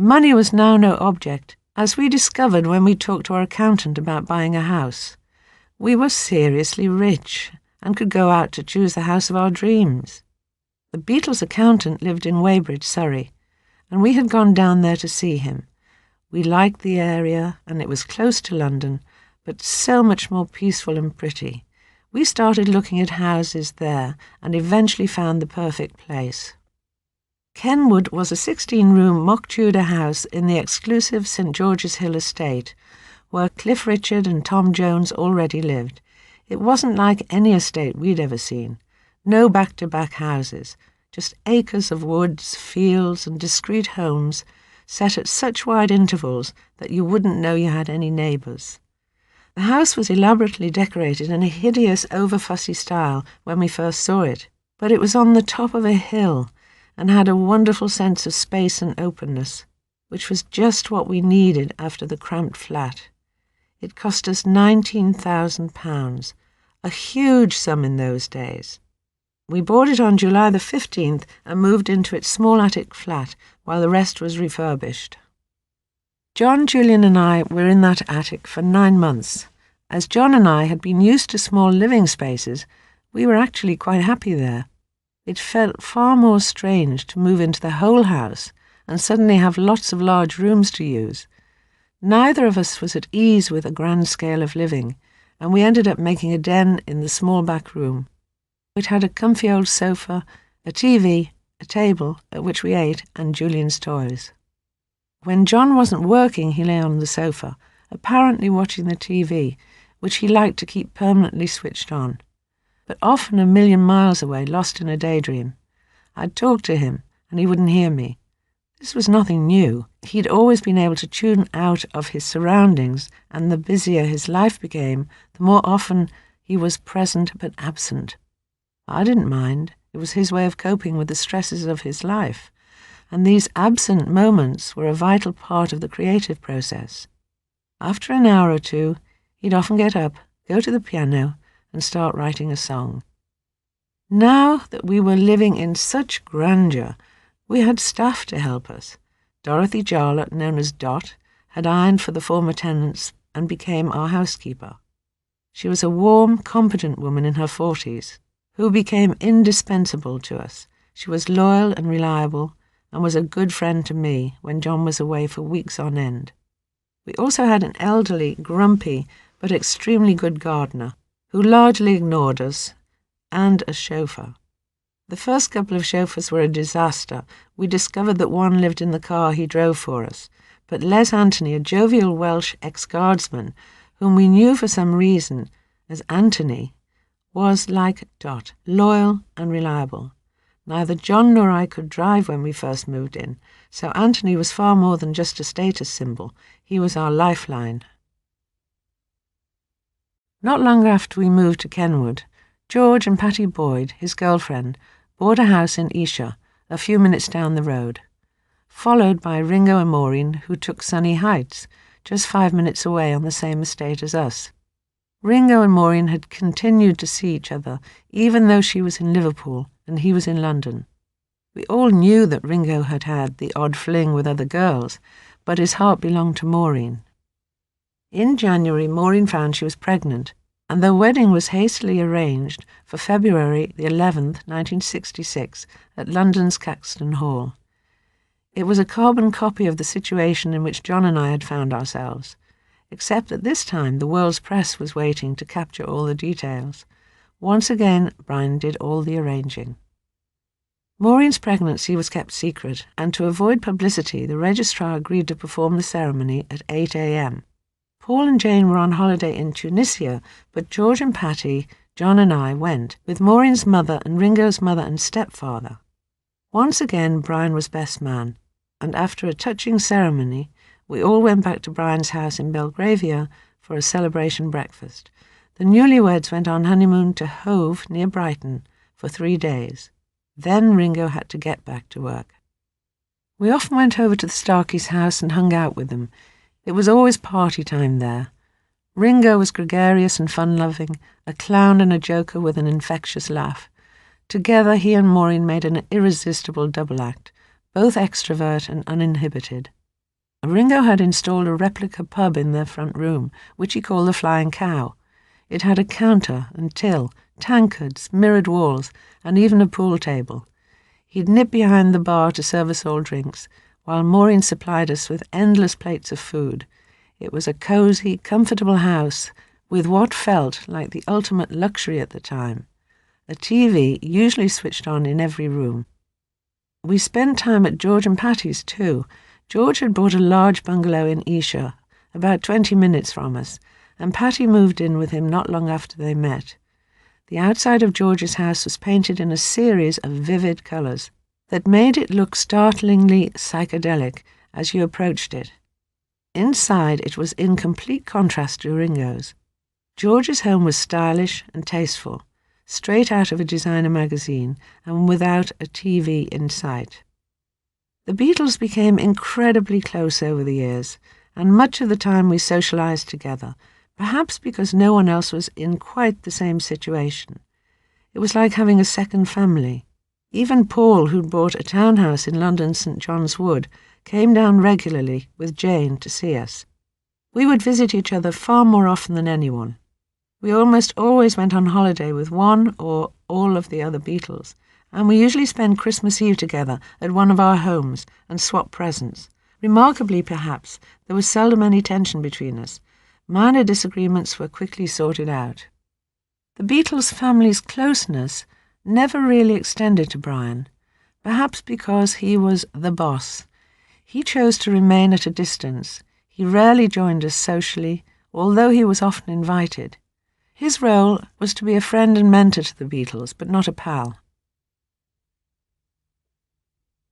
Money was now no object, as we discovered when we talked to our accountant about buying a house. We were seriously rich and could go out to choose the house of our dreams. The Beatles' accountant lived in Weybridge, Surrey, and we had gone down there to see him. We liked the area, and it was close to London, but so much more peaceful and pretty. We started looking at houses there and eventually found the perfect place. Kenwood was a 16-room mock Tudor house in the exclusive St George's Hill estate, where Cliff Richard and Tom Jones already lived. It wasn't like any estate we'd ever seen. No back-to-back houses, just acres of woods, fields and discreet homes set at such wide intervals that you wouldn't know you had any neighbours. The house was elaborately decorated in a hideous, over-fussy style when we first saw it, but it was on the top of a hill and had a wonderful sense of space and openness, which was just what we needed after the cramped flat. It cost us £19,000, a huge sum in those days. We bought it on July the 15th and moved into its small attic flat while the rest was refurbished. John, Julian and I were in that attic for 9 months. As John and I had been used to small living spaces, we were actually quite happy there. It felt far more strange to move into the whole house and suddenly have lots of large rooms to use. Neither of us was at ease with a grand scale of living, and we ended up making a den in the small back room. It had a comfy old sofa, a TV, a table at which we ate, and Julian's toys. When John wasn't working, he lay on the sofa, apparently watching the TV, which he liked to keep permanently switched on, but often a million miles away, lost in a daydream. I'd talk to him, and he wouldn't hear me. This was nothing new. He'd always been able to tune out of his surroundings, and the busier his life became, the more often he was present but absent. I didn't mind. It was his way of coping with the stresses of his life, and these absent moments were a vital part of the creative process. After an hour or two, he'd often get up, go to the piano, and start writing a song. Now that we were living in such grandeur, we had staff to help us. Dorothy Jarlett, known as Dot, had ironed for the former tenants and became our housekeeper. She was a warm, competent woman in her 40s, who became indispensable to us. She was loyal and reliable, and was a good friend to me when John was away for weeks on end. We also had an elderly, grumpy, but extremely good gardener, who largely ignored us, and a chauffeur. The first couple of chauffeurs were a disaster. We discovered that one lived in the car he drove for us, but Les Anthony, a jovial Welsh ex-guardsman, whom we knew for some reason as Anthony, was like Dot, loyal and reliable. Neither John nor I could drive when we first moved in, so Anthony was far more than just a status symbol. He was our lifeline. Not long after we moved to Kenwood, George and Patty Boyd, his girlfriend, bought a house in Esher, a few minutes down the road, followed by Ringo and Maureen, who took Sunny Heights, just 5 minutes away on the same estate as us. Ringo and Maureen had continued to see each other, even though she was in Liverpool and he was in London. We all knew that Ringo had had the odd fling with other girls, but his heart belonged to Maureen. In January, Maureen found she was pregnant, and their wedding was hastily arranged for February the 11th, 1966, at London's Caxton Hall. It was a carbon copy of the situation in which John and I had found ourselves, except that this time the world's press was waiting to capture all the details. Once again, Brian did all the arranging. Maureen's pregnancy was kept secret, and to avoid publicity, the registrar agreed to perform the ceremony at 8 a.m. Paul and Jane were on holiday in Tunisia, but George and Patty, John and I went, with Maureen's mother and Ringo's mother and stepfather. Once again, Brian was best man, and after a touching ceremony, we all went back to Brian's house in Belgravia for a celebration breakfast. The newlyweds went on honeymoon to Hove, near Brighton, for 3 days. Then Ringo had to get back to work. We often went over to the Starkeys' house and hung out with them. It was always party time there. Ringo was gregarious and fun-loving, a clown and a joker with an infectious laugh. Together he and Maureen made an irresistible double act, both extrovert and uninhibited. Ringo had installed a replica pub in their front room, which he called the Flying Cow. It had a counter and till, tankards, mirrored walls, and even a pool table. He'd nip behind the bar to serve us all drinks, while Maureen supplied us with endless plates of food. It was a cosy, comfortable house with what felt like the ultimate luxury at the time. A TV usually switched on in every room. We spent time at George and Patty's too. George had bought a large bungalow in Esher, about 20 minutes from us, and Patty moved in with him not long after they met. The outside of George's house was painted in a series of vivid colours that made it look startlingly psychedelic as you approached it. Inside, it was in complete contrast to Ringo's. George's home was stylish and tasteful, straight out of a designer magazine and without a TV in sight. The Beatles became incredibly close over the years, and much of the time we socialised together, perhaps because no one else was in quite the same situation. It was like having a second family. Even Paul, who'd bought a townhouse in London's St John's Wood, came down regularly with Jane to see us. We would visit each other far more often than anyone. We almost always went on holiday with one or all of the other Beatles, and we usually spent Christmas Eve together at one of our homes and swapped presents. Remarkably, perhaps, there was seldom any tension between us. Minor disagreements were quickly sorted out. The Beatles' family's closeness never really extended to Brian, perhaps because he was the boss. He chose to remain at a distance. He rarely joined us socially, although he was often invited. His role was to be a friend and mentor to the Beatles, but not a pal.